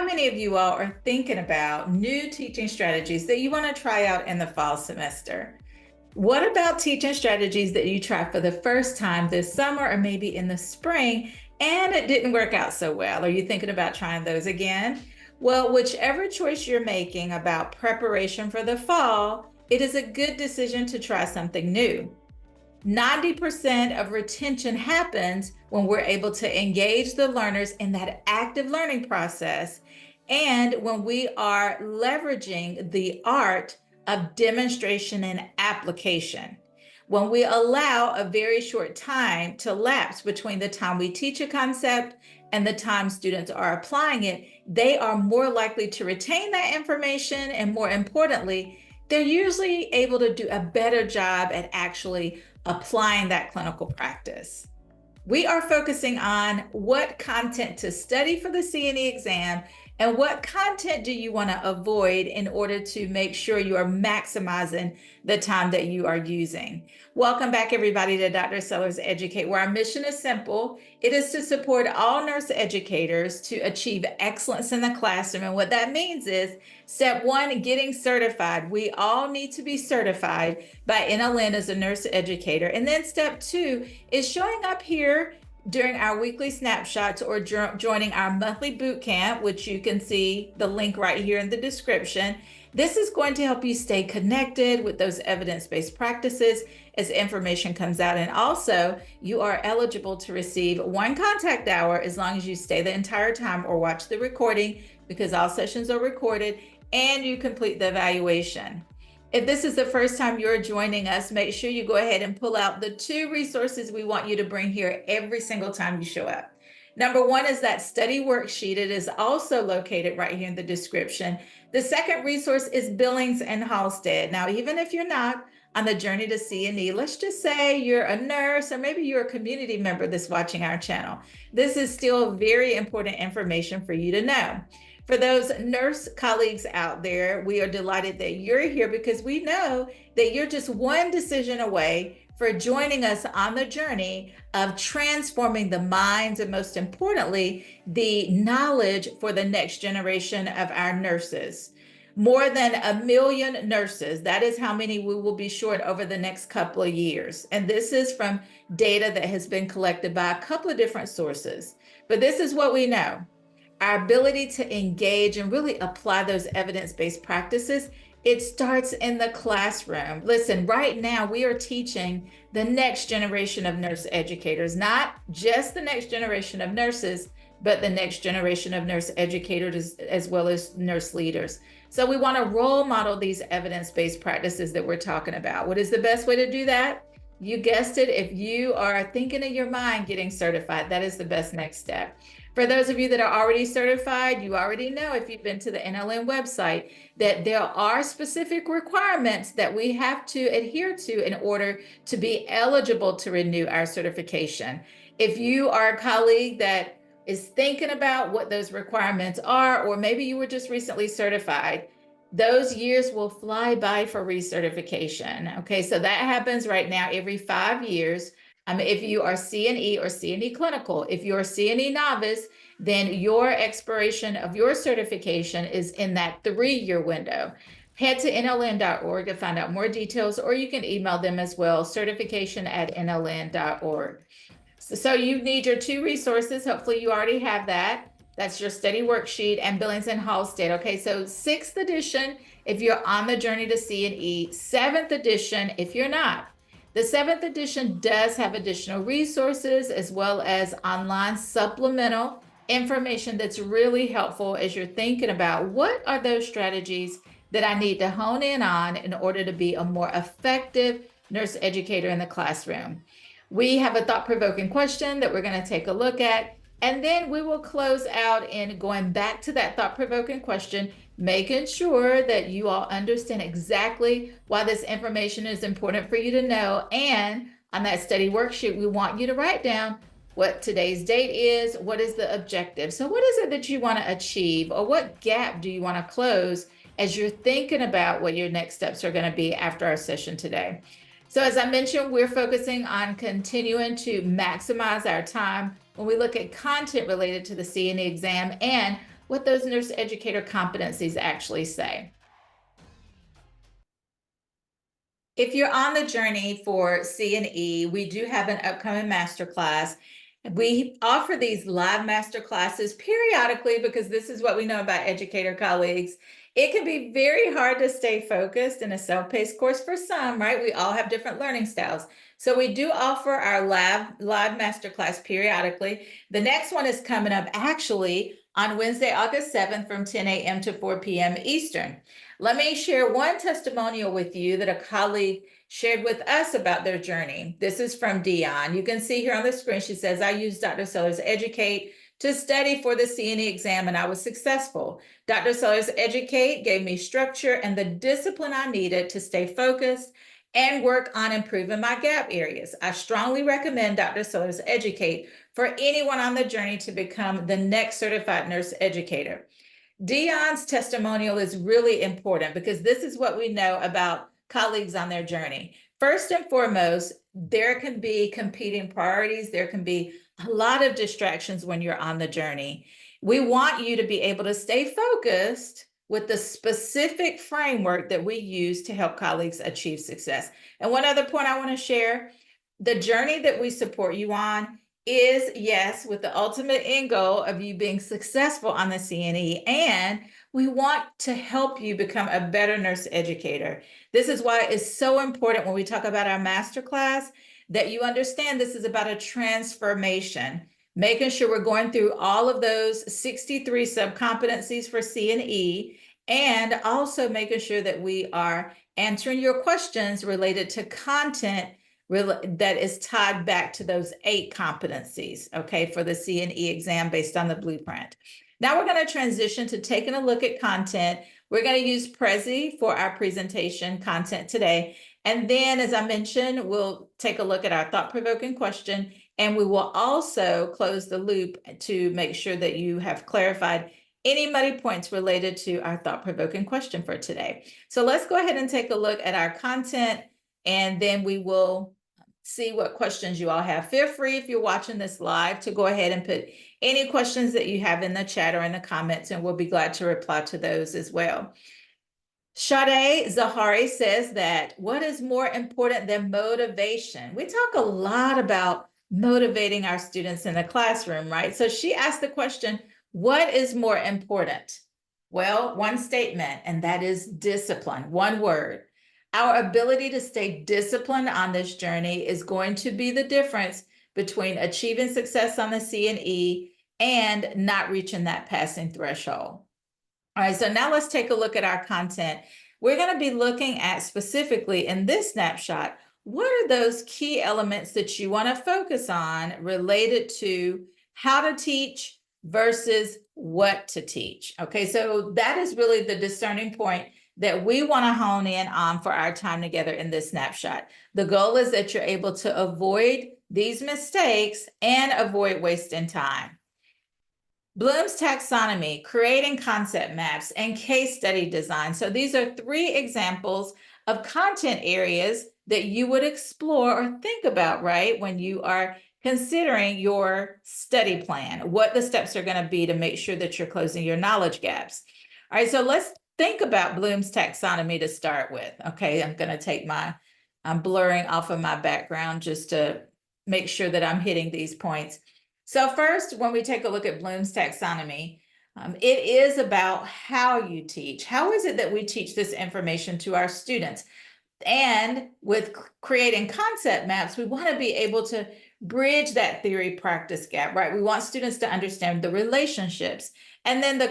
How many of you all are thinking about new teaching strategies that you want to try out in the fall semester? What about teaching strategies that you tried for the first time this summer or maybe in the spring and it didn't work out so well? Are you thinking about trying those again? Well, whichever choice you're making about preparation for the fall, it is a good decision to try something new. 90% of retention happens when we're able to engage the learners in that active learning process and when we are leveraging the art of demonstration and application. When we allow a very short time to lapse between the time we teach a concept and the time students are applying it, they are more likely to retain that information, and more importantly, they're usually able to do a better job at actually applying that clinical practice. We are focusing on what content to study for the C&E exam and what content do you want to avoid in order to make sure you are maximizing the time that you are using. Welcome back, everybody, to Dr. Sellars Educate, where our mission is simple. It is to support all nurse educators to achieve excellence in the classroom. And what that means is, step one, getting certified. We all need to be certified by NLN as a nurse educator. And then step two is showing up here during our weekly snapshots or joining our monthly boot camp, which you can see the link right here in the description. This is going to help you stay connected with those evidence-based practices as information comes out. And also, you are eligible to receive one contact hour as long as you stay the entire time or watch the recording, because all sessions are recorded, and you complete the evaluation. If this is the first time you're joining us, make sure you go ahead and pull out the two resources we want you to bring here every single time you show up. Number one is that study worksheet. It is also located right here in the description. The second resource is Billings and Halstead. Now, even if you're not on the journey to C&E, let's just say you're a nurse or maybe you're a community member that's watching our channel. This is still very important information for you to know. For those nurse colleagues out there, we are delighted that you're here because we know that you're just one decision away for joining us on the journey of transforming the minds and, most importantly, the knowledge for the next generation of our nurses. More than 1 million nurses, that is how many we will be short over the next couple of years. And this is from data that has been collected by a couple of different sources. But this is what we know. Our ability to engage and really apply those evidence-based practices, it starts in the classroom. Listen, right now we are teaching the next generation of nurse educators, not just the next generation of nurses, but the next generation of nurse educators as well as nurse leaders. So we want to role model these evidence-based practices that we're talking about. What is the best way to do that? You guessed it. If you are thinking in your mind getting certified, that is the best next step. For those of you that are already certified, you already know, if you've been to the NLN website, that there are specific requirements that we have to adhere to in order to be eligible to renew our certification. If you are a colleague that is thinking about what those requirements are, or maybe you were just recently certified, those years will fly by for recertification. Okay, so that happens right now every 5 years. If you are C&E or C&E clinical, if you're a C&E novice, then your expiration of your certification is in that 3-year window. Head to nln.org to find out more details, or you can email them as well, certification@nln.org. So you need your two resources. Hopefully you already have that. That's your study worksheet and Billings and Halstead. Okay, so 6th edition if you're on the journey to C&E, 7th edition if you're not. The 7th edition does have additional resources as well as online supplemental information that's really helpful as you're thinking about what are those strategies that I need to hone in on in order to be a more effective nurse educator in the classroom. We have a thought-provoking question that we're going to take a look at, and then we will close out in going back to that thought-provoking question, making sure that you all understand exactly why this information is important for you to know. And on that study worksheet, we want you to write down what today's date is, what is the objective. So what is it that you want to achieve, or what gap do you want to close as you're thinking about what your next steps are going to be after our session today? So as I mentioned, we're focusing on continuing to maximize our time when we look at content related to the C&E exam and what those nurse educator competencies actually say. If you're on the journey for C&E, we do have an upcoming masterclass. We offer these live master classes periodically because this is what we know about educator colleagues. It can be very hard to stay focused in a self-paced course for some, right? We all have different learning styles. So we do offer our live master class periodically. The next one is coming up actually on Wednesday, August 7th from 10 a.m. to 4 p.m. Eastern. Let me share one testimonial with you that a colleague shared with us about their journey. This is from Dion. You can see here on the screen, she says, I used Dr. Sellars Educate to study for the C&E exam and I was successful. Dr. Sellars Educate gave me structure and the discipline I needed to stay focused and work on improving my gap areas. I strongly recommend Dr. Sellars Educate for anyone on the journey to become the next certified nurse educator. Dion's testimonial is really important because this is what we know about colleagues on their journey. First and foremost, there can be competing priorities. There can be a lot of distractions when you're on the journey. We want you to be able to stay focused with the specific framework that we use to help colleagues achieve success. And one other point I want to share, the journey that we support you on is, yes, with the ultimate end goal of you being successful on the C&E, and we want to help you become a better nurse educator. This is why it's so important when we talk about our masterclass that you understand this is about a transformation, making sure we're going through all of those 63 subcompetencies for C&E, and also making sure that we are answering your questions related to content that is tied back to those 8 competencies, okay, for the C&E exam based on the blueprint. Now we're going to transition to taking a look at content. We're going to use Prezi for our presentation content today. And then, as I mentioned, we'll take a look at our thought-provoking question, and we will also close the loop to make sure that you have clarified any muddy points related to our thought-provoking question for today. So let's go ahead and take a look at our content, and then we will see what questions you all have. Feel free, if you're watching this live, to go ahead and put any questions that you have in the chat or in the comments, and we'll be glad to reply to those as well. Sade Zahari says that, what is more important than motivation? We talk a lot about motivating our students in the classroom, right? So she asked the question, what is more important? Well, one statement, and that is discipline, one word. Our ability to stay disciplined on this journey is going to be the difference between achieving success on the C&E and not reaching that passing threshold. All right, so now let's take a look at our content. We're going to be looking at specifically in this snapshot, what are those key elements that you want to focus on related to how to teach versus what to teach. Okay, so that is really the discerning point that we want to hone in on for our time together in this snapshot. The goal is that you're able to avoid these mistakes and avoid wasting time. Bloom's taxonomy, creating concept maps, and case study design. So these are 3 examples of content areas that you would explore or think about, right, when you are considering your study plan, what the steps are going to be to make sure that you're closing your knowledge gaps. All right, so let's think about Bloom's taxonomy to start with. Okay, I'm going to take I'm blurring off of my background just to make sure that I'm hitting these points. So first, when we take a look at Bloom's taxonomy, it is about how you teach. How is it that we teach this information to our students? And with creating concept maps, we want to be able to bridge that theory practice gap, right? We want students to understand the relationships. And then the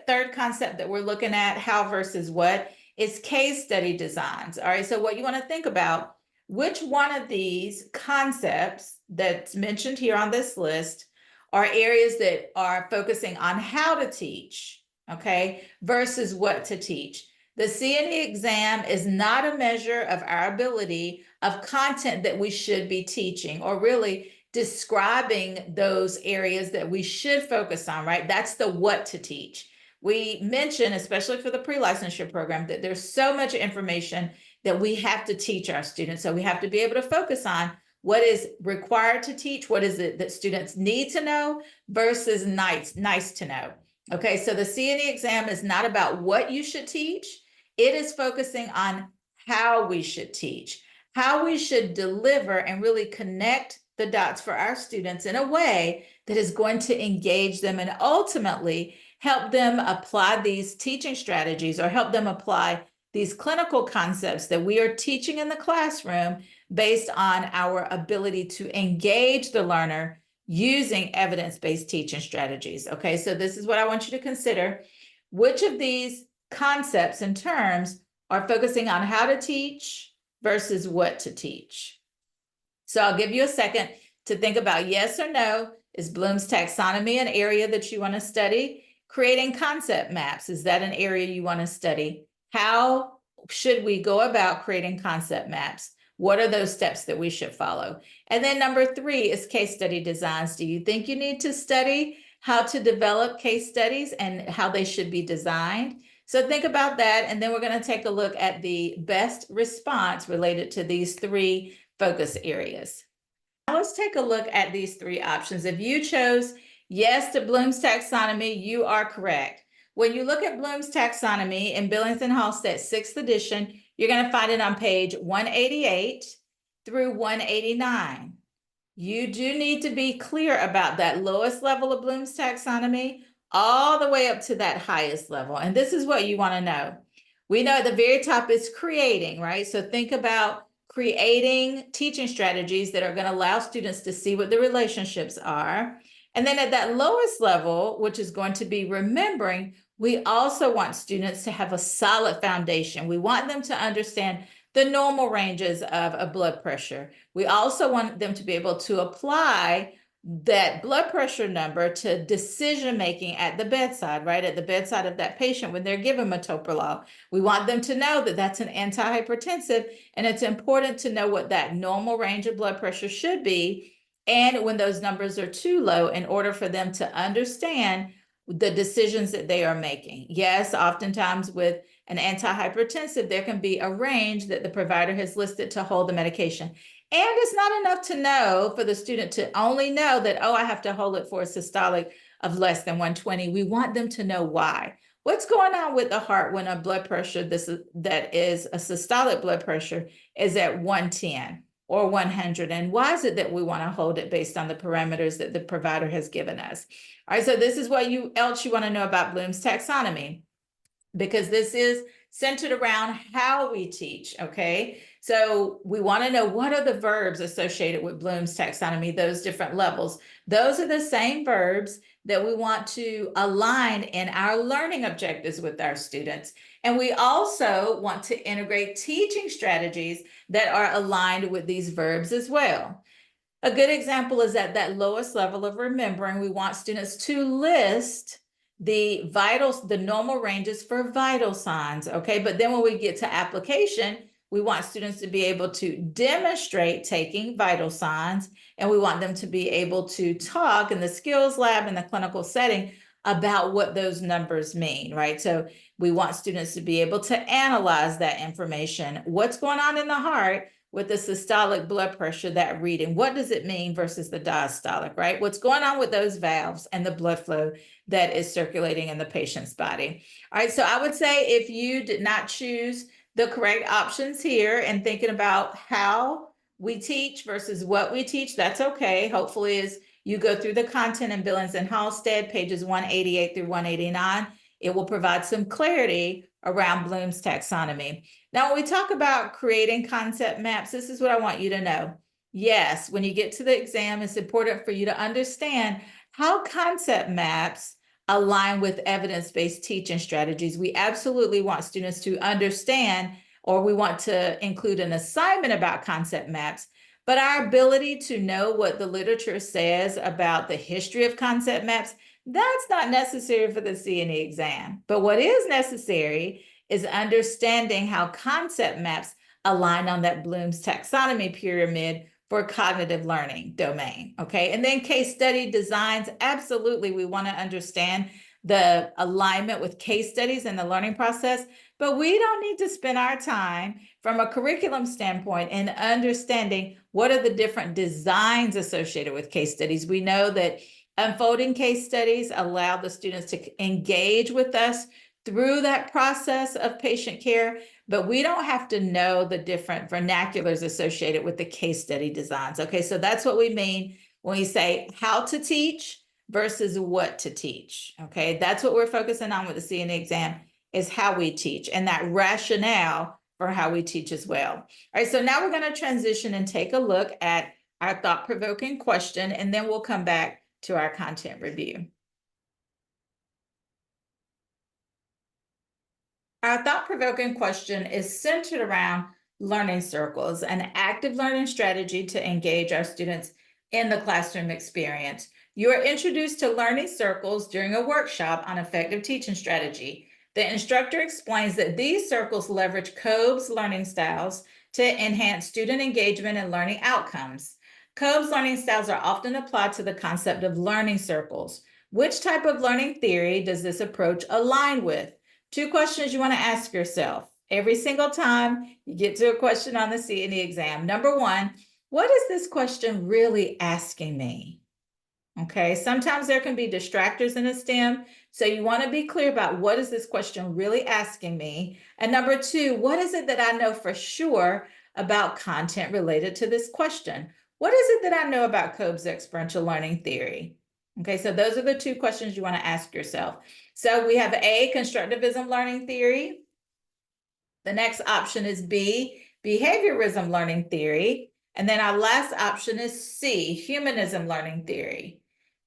third concept that we're looking at, how versus what, is case study designs. All right, so what you want to think about, which one of these concepts that's mentioned here on this list are areas that are focusing on how to teach, okay, versus what to teach. The C&E exam is not a measure of our ability of content that we should be teaching, or really describing those areas that we should focus on, right? That's the what to teach. We mentioned, especially for the pre-licensure program, that there's so much information that we have to teach our students. So we have to be able to focus on what is required to teach, what is it that students need to know versus nice to know. Okay, so the CNE exam is not about what you should teach. It is focusing on how we should teach, how we should deliver and really connect the dots for our students in a way that is going to engage them and ultimately help them apply these teaching strategies or help them apply these clinical concepts that we are teaching in the classroom based on our ability to engage the learner using evidence-based teaching strategies. Okay, so this is what I want you to consider. Which of these concepts and terms are focusing on how to teach versus what to teach? So I'll give you a second to think about yes or no. Is Bloom's taxonomy an area that you want to study? Creating concept maps, is that an area you want to study? How should we go about creating concept maps? What are those steps that we should follow? And then number 3 is case study designs. Do you think you need to study how to develop case studies and how they should be designed? So think about that. And then we're going to take a look at the best response related to these 3 focus areas. Now let's take a look at these 3 options. If you chose yes to Bloom's taxonomy, you are correct. When you look at Bloom's taxonomy in Billings and Halstead 6th edition, you're going to find it on page 188 through 189. You do need to be clear about that lowest level of Bloom's taxonomy all the way up to that highest level. And this is what you want to know. We know at the very top is creating, right? So think about creating teaching strategies that are going to allow students to see what the relationships are. And then at that lowest level, which is going to be remembering, we also want students to have a solid foundation. We want them to understand the normal ranges of a blood pressure. We also want them to be able to apply that blood pressure number to decision making at the bedside, right? At the bedside of that patient when they're given metoprolol. We want them to know that that's an antihypertensive, and it's important to know what that normal range of blood pressure should be, and when those numbers are too low, in order for them to understand the decisions that they are making. Yes, oftentimes with an antihypertensive, there can be a range that the provider has listed to hold the medication. And it's not enough to know for the student to only know that, oh, I have to hold it for a systolic of less than 120. We want them to know why. What's going on with the heart when a blood pressure that is a systolic blood pressure is at 110 or 100? And why is it that we want to hold it based on the parameters that the provider has given us? All right, so this is what else you want to know about Bloom's taxonomy, because this is centered around how we teach, okay? So we want to know what are the verbs associated with Bloom's taxonomy, those different levels. Those are the same verbs that we want to align in our learning objectives with our students. And we also want to integrate teaching strategies that are aligned with these verbs as well. A good example is at that lowest level of remembering, we want students to list the normal ranges for vital signs, okay? But then when we get to application, we want students to be able to demonstrate taking vital signs, and we want them to be able to talk in the skills lab in the clinical setting about what those numbers mean, right? So we want students to be able to analyze that information. What's going on in the heart with the systolic blood pressure, that reading? What does it mean versus the diastolic, right? What's going on with those valves and the blood flow that is circulating in the patient's body? All right, so I would say if you did not choose the correct options here and thinking about how we teach versus what we teach, that's okay. Hopefully, as you go through the content in Billings and Halstead, pages 188 through 189, it will provide some clarity around Bloom's taxonomy. Now, when we talk about creating concept maps, this is what I want you to know. Yes, when you get to the exam, it's important for you to understand how concept maps align with evidence-based teaching strategies. We absolutely want students to understand, or we want to include an assignment about concept maps, but our ability to know what the literature says about the history of concept maps, that's not necessary for the CNE exam. But what is necessary is understanding how concept maps align on that Bloom's taxonomy pyramid for cognitive learning domain, okay? And then case study designs, absolutely, we want to understand the alignment with case studies in the learning process, but we don't need to spend our time from a curriculum standpoint in understanding what are the different designs associated with case studies. We know that Unfolding case studies allow the students to engage with us through that process of patient care, but we don't have to know the different vernaculars associated with the case study designs. Okay, so that's what we mean when we say how to teach versus what to teach. Okay, that's what we're focusing on with the CNE exam, is how we teach and that rationale for how we teach as well. All right, so now we're going to transition and take a look at our thought-provoking question, and then we'll come back to our content review. Our thought-provoking question is centered around learning circles, an active learning strategy to engage our students in the classroom experience. You are introduced to learning circles during a workshop on effective teaching strategy. The instructor explains that these circles leverage Kolb's learning styles to enhance student engagement and learning outcomes. Kolb's learning styles are often applied to the concept of learning circles. Which type of learning theory does this approach align with? 2 questions you want to ask yourself every single time you get to a question on the CNE exam. Number 1, what is this question really asking me? Okay, sometimes there can be distractors in a STEM, so you want to be clear about what is this question really asking me? And number 2, what is it that I know for sure about content related to this question? What is it that I know about Kolb's experiential learning theory? Okay, so those are the 2 questions you want to ask yourself. So we have A, Constructivism learning theory. The next option is B, Behaviorism learning theory. And then our last option is C, Humanism learning theory.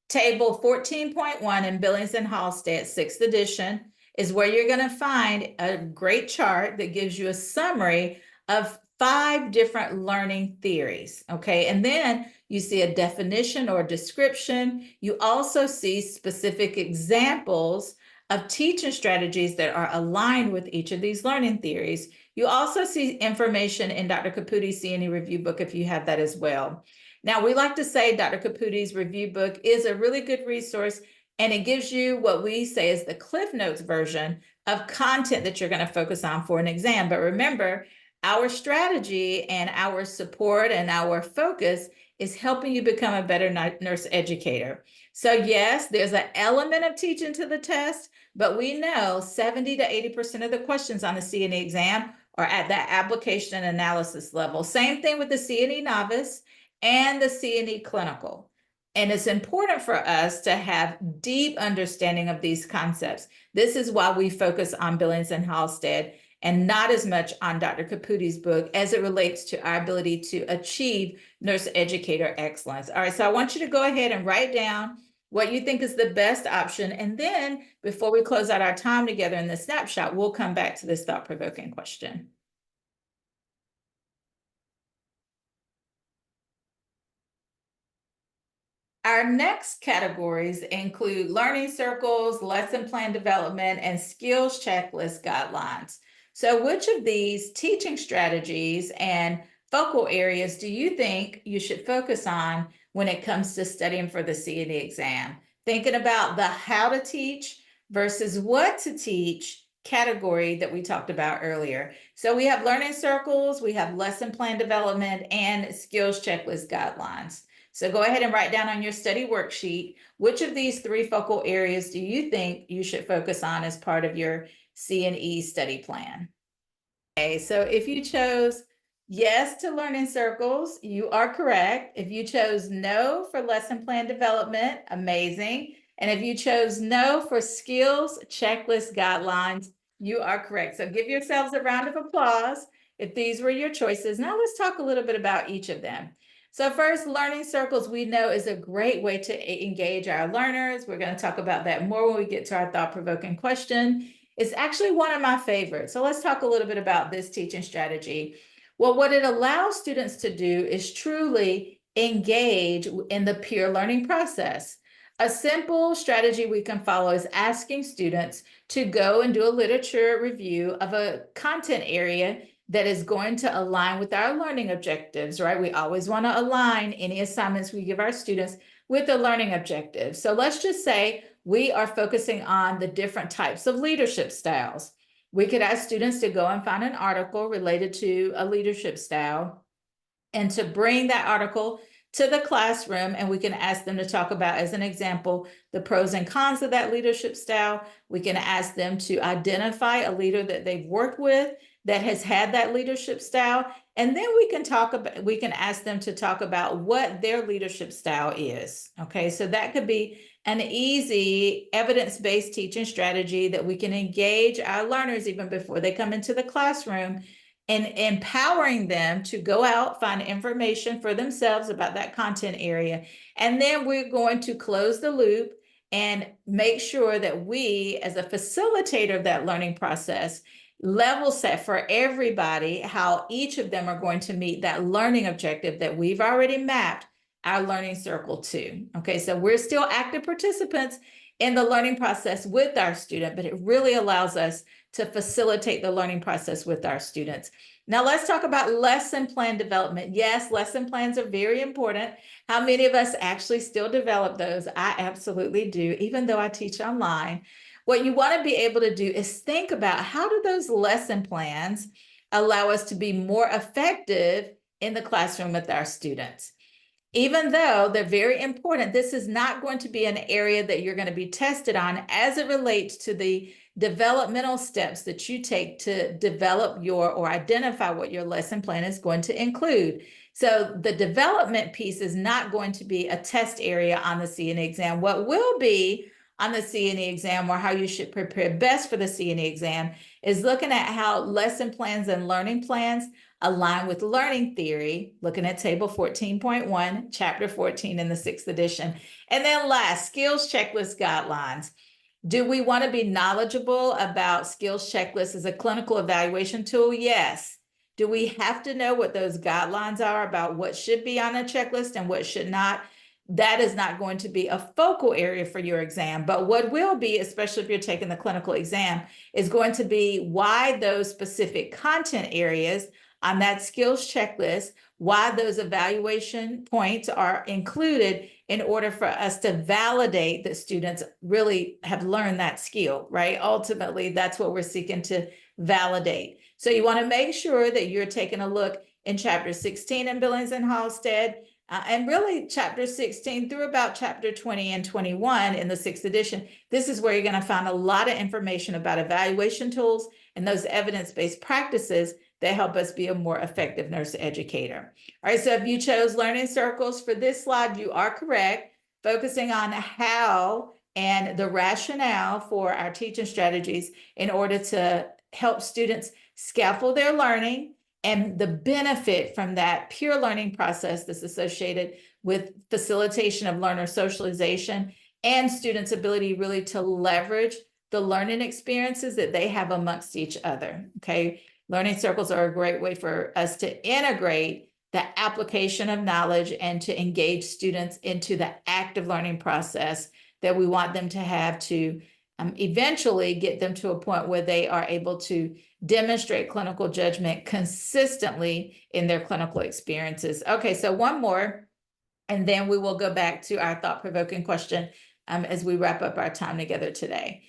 Table 14.1 in Billings and Halstead, 6th edition, is where you're going to find a great chart that gives you a summary of 5 different learning theories, okay? And then you see a definition or description. You also see specific examples of teaching strategies that are aligned with each of these learning theories. You also see information in Dr. Caputi's CNE review book if you have that as well. Now, we like to say Dr. Caputi's review book is a really good resource, and it gives you what we say is the Cliff Notes version of content that you're going to focus on for an exam. But remember, our strategy and our support and our focus is helping you become a better nurse educator. So yes, there's an element of teaching to the test, but we know 70 to 80% of the questions on the CNE exam are at that application and analysis level. Same thing with the CNE novice and the CNE clinical. And it's important for us to have deep understanding of these concepts. This is why we focus on Billings and Halstead and not as much on Dr. Caputi's book as it relates to our ability to achieve nurse educator excellence. All right, so I want you to go ahead and write down what you think is the best option. And then before we close out our time together in the snapshot, we'll come back to this thought-provoking question. Our next categories include learning circles, lesson plan development, and skills checklist guidelines. So which of these teaching strategies and focal areas do you think you should focus on when it comes to studying for the CNE exam? Thinking about the how to teach versus what to teach category that we talked about earlier. So we have learning circles, we have lesson plan development, and skills checklist guidelines. So go ahead and write down on your study worksheet, which of these 3 focal areas do you think you should focus on as part of your CNE study plan? Okay, so if you chose yes to learning circles, you are correct. If you chose no for lesson plan development, amazing. And if you chose no for skills checklist guidelines, you are correct. So give yourselves a round of applause if these were your choices. Now let's talk a little bit about each of them. So first, learning circles we know is a great way to engage our learners. We're going to talk about that more when we get to our thought-provoking question. It's actually one of my favorites. So let's talk a little bit about this teaching strategy. Well, what it allows students to do is truly engage in the peer learning process. A simple strategy we can follow is asking students to go and do a literature review of a content area that is going to align with our learning objectives, right? We always want to align any assignments we give our students with the learning objectives. So let's just say we are focusing on the different types of leadership styles. We could ask students to go and find an article related to a leadership style and to bring that article to the classroom, and we can ask them to talk about, as an example, the pros and cons of that leadership style. We can ask them to identify a leader that they've worked with that has had that leadership style. And then we can ask them to talk about what their leadership style is. Okay, so that could be an easy evidence-based teaching strategy that we can engage our learners even before they come into the classroom, and empowering them to go out, find information for themselves about that content area. And then we're going to close the loop and make sure that we, as a facilitator of that learning process, level set for everybody how each of them are going to meet that learning objective that we've already mapped our learning circle to. Okay, so we're still active participants in the learning process with our student, but it really allows us to facilitate the learning process with our students. Now let's talk about lesson plan development. Yes, lesson plans are very important. How many of us actually still develop those? I absolutely do, even though I teach online. What you want to be able to do is think about, how do those lesson plans allow us to be more effective in the classroom with our students? Even though they're very important, this is not going to be an area that you're going to be tested on as it relates to the developmental steps that you take to develop your, or identify what your lesson plan is going to include. So the development piece is not going to be a test area on the C&E exam. What will be on the C&E exam, or how you should prepare best for the C&E exam, is looking at how lesson plans and learning plans align with learning theory, looking at table 14.1, chapter 14 in the 6th edition. And then last, skills checklist guidelines. Do we want to be knowledgeable about skills checklists as a clinical evaluation tool? Yes. Do we have to know what those guidelines are about what should be on a checklist and what should not? That is not going to be a focal area for your exam, but what will be, especially if you're taking the clinical exam, is going to be why those specific content areas on that skills checklist, why those evaluation points are included in order for us to validate that students really have learned that skill, right? Ultimately, that's what we're seeking to validate. So you want to make sure that you're taking a look in chapter 16 in Billings and Halstead, and really chapter 16 through about chapter 20 and 21 in the 6th edition. This is where you're going to find a lot of information about evaluation tools and those evidence-based practices that help us be a more effective nurse educator. All right, so if you chose learning circles for this slide, you are correct, focusing on how and the rationale for our teaching strategies in order to help students scaffold their learning, and the benefit from that peer learning process that's associated with facilitation of learner socialization and students' ability really to leverage the learning experiences that they have amongst each other, okay? Learning circles are a great way for us to integrate the application of knowledge and to engage students into the active learning process that we want them to have to eventually get them to a point where they are able to demonstrate clinical judgment consistently in their clinical experiences. Okay, so one more, and then we will go back to our thought-provoking question as we wrap up our time together today.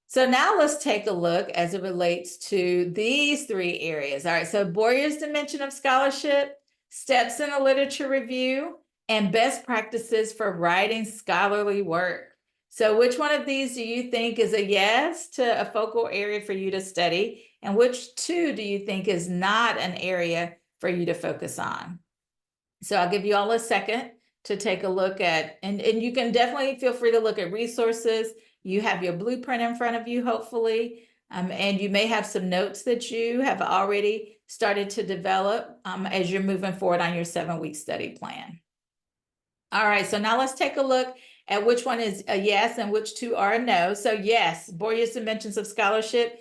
So now let's take a look as it relates to these 3 areas. All right, so Boyer's dimension of scholarship, steps in a literature review, and best practices for writing scholarly work. So which one of these do you think is a yes to a focal area for you to study? And which 2 do you think is not an area for you to focus on? So I'll give you all a second to take a look at, and you can definitely feel free to look at resources. You have your blueprint in front of you, hopefully, and you may have some notes that you have already started to develop as you're moving forward on your 7-week study plan. All right, so now let's take a look at which one is a yes and which 2 are a no. So yes, Boyer's dimensions of scholarship,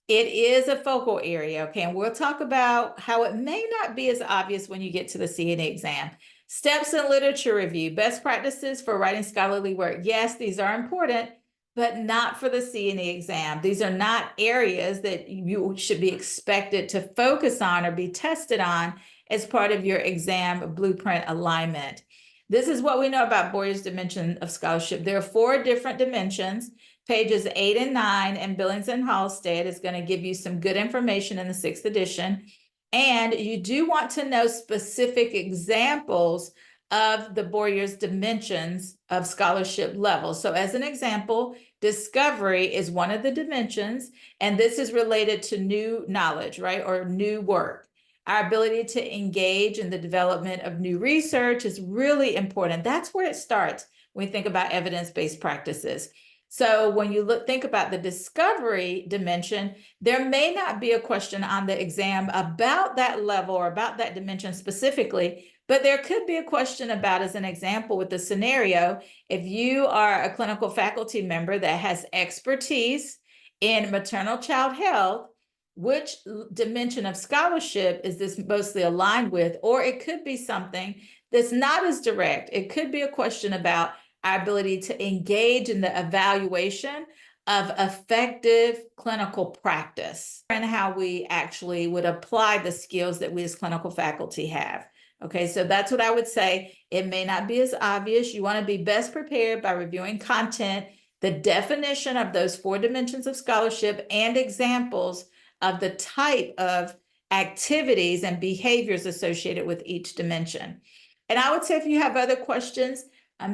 it is a focal area, okay? And we'll talk about how it may not be as obvious when you get to the C&E exam. Steps in literature review, best practices for writing scholarly work. Yes, these are important, but not for the C&E exam. These are not areas that you should be expected to focus on or be tested on as part of your exam blueprint alignment. This is what we know about Boyer's dimension of scholarship. There are 4 different dimensions. Pages 8 and 9 in Billings and Halstead is going to give you some good information in the 6th edition. And you do want to know specific examples of the Boyer's dimensions of scholarship level. So as an example, discovery is one of the dimensions, and this is related to new knowledge, right, or new work. Our ability to engage in the development of new research is really important. That's where it starts when we think about evidence-based practices. So when you think about the discovery dimension, there may not be a question on the exam about that level or about that dimension specifically, but there could be a question about, as an example with the scenario, if you are a clinical faculty member that has expertise in maternal child health, which dimension of scholarship is this mostly aligned with? Or it could be something that's not as direct. It could be a question about our ability to engage in the evaluation of effective clinical practice and how we actually would apply the skills that we as clinical faculty have. Okay, so that's what I would say. It may not be as obvious. You want to be best prepared by reviewing content, the definition of those 4 dimensions of scholarship, and examples of the type of activities and behaviors associated with each dimension. And I would say if you have other questions,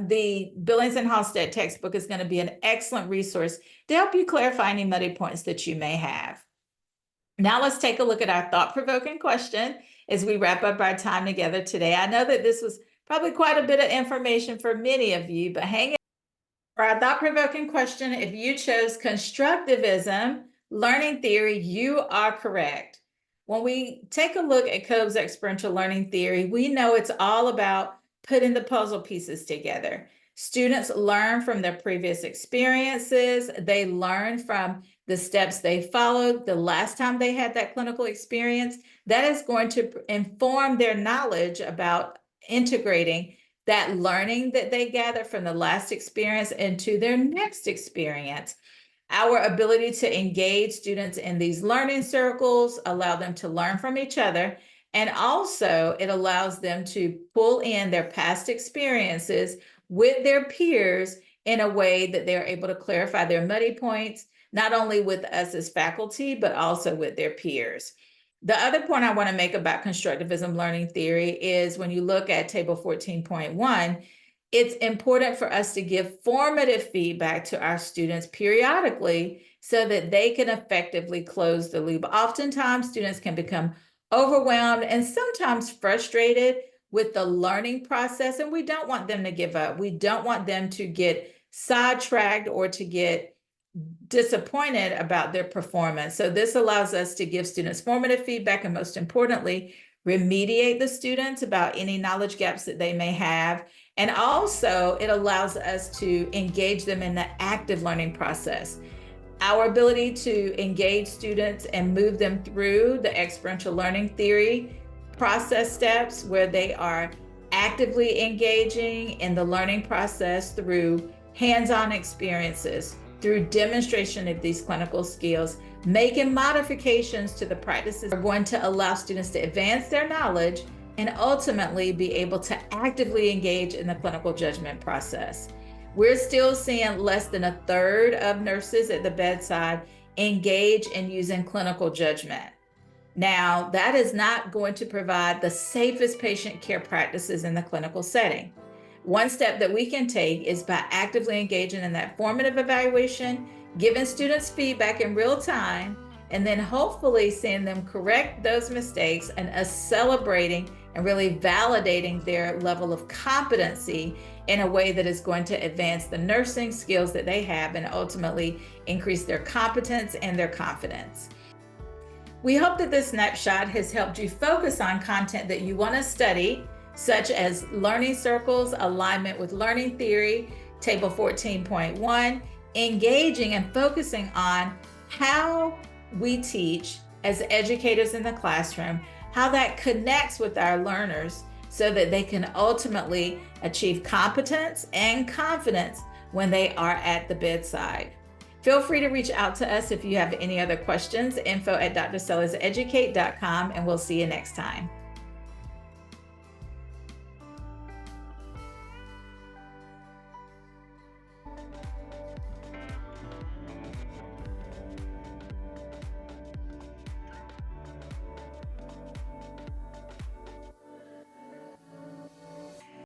the Billings and Halstead textbook is going to be an excellent resource to help you clarify any muddy points that you may have. Now let's take a look at our thought-provoking question as we wrap up our time together today. I know that this was probably quite a bit of information for many of you, but hang in. For our thought-provoking question, if you chose constructivism learning theory, you are correct. When we take a look at Kolb's experiential learning theory, we know it's all about putting the puzzle pieces together. Students learn from their previous experiences. They learn from the steps they followed the last time they had that clinical experience. That is going to inform their knowledge about integrating that learning that they gather from the last experience into their next experience. Our ability to engage students in these learning circles, allow them to learn from each other, and also it allows them to pull in their past experiences with their peers in a way that they're able to clarify their muddy points, not only with us as faculty, but also with their peers. The other point I want to make about constructivism learning theory is when you look at table 14.1, it's important for us to give formative feedback to our students periodically so that they can effectively close the loop. Oftentimes, students can become overwhelmed and sometimes frustrated with the learning process, and we don't want them to give up. We don't want them to get sidetracked or to get disappointed about their performance. So this allows us to give students formative feedback and, most importantly, remediate the students about any knowledge gaps that they may have. And also it allows us to engage them in the active learning process. Our ability to engage students and move them through the experiential learning theory process steps where they are actively engaging in the learning process through hands-on experiences, through demonstration of these clinical skills, making modifications to the practices are going to allow students to advance their knowledge and ultimately be able to actively engage in the clinical judgment process. We're still seeing less than 1/3 of nurses at the bedside engage in using clinical judgment. Now, that is not going to provide the safest patient care practices in the clinical setting. One step that we can take is by actively engaging in that formative evaluation, giving students feedback in real time, and then hopefully seeing them correct those mistakes and us celebrating and really validating their level of competency in a way that is going to advance the nursing skills that they have and ultimately increase their competence and their confidence. We hope that this snapshot has helped you focus on content that you want to study, such as learning circles, alignment with learning theory, table 14.1, engaging and focusing on how we teach as educators in the classroom, how that connects with our learners so that they can ultimately achieve competence and confidence when they are at the bedside. Feel free to reach out to us if you have any other questions, info@drsellarseducate.com, and we'll see you next time.